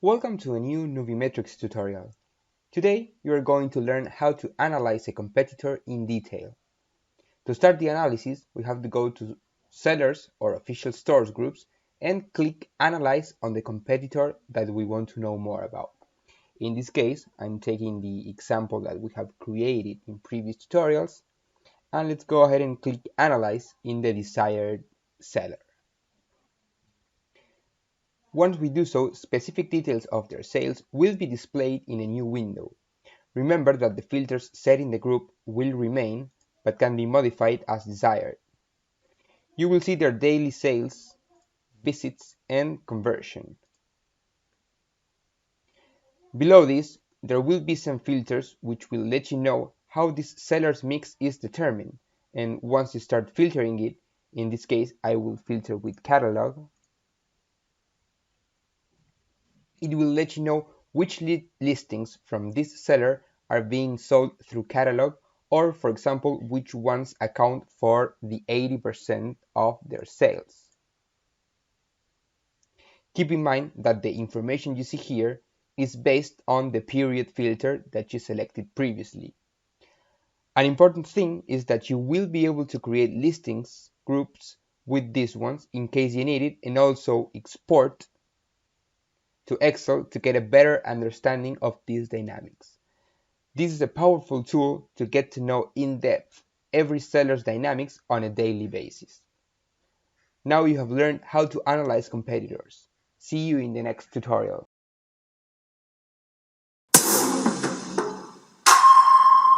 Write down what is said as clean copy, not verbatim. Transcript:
Welcome to a new Nuvimetrics tutorial. Today you are going to learn how to analyze a competitor in detail. To start the analysis, we have to go to Sellers or Official Stores groups and click Analyze on the competitor that we want to know more about. In this case, I'm taking the example that we have created in previous tutorials, and let's go ahead and click Analyze in the desired seller. Once we do so, specific details of their sales will be displayed in a new window. Remember that the filters set in the group will remain, but can be modified as desired. You will see their daily sales, visits, and conversion. Below this, there will be some filters which will let you know how this seller's mix is determined, and once you start filtering it, in this case I will filter with catalog, it will let you know which listings from this seller are being sold through catalog, or for example which ones account for the 80% of their sales. Keep in mind that the information you see here is based on the period filter that you selected previously. An important thing is that you will be able to create listings groups with these ones in case you need it, and also export to Excel to get a better understanding of these dynamics. This is a powerful tool to get to know in depth every seller's dynamics on a daily basis. Now you have learned how to analyze competitors. See you in the next tutorial.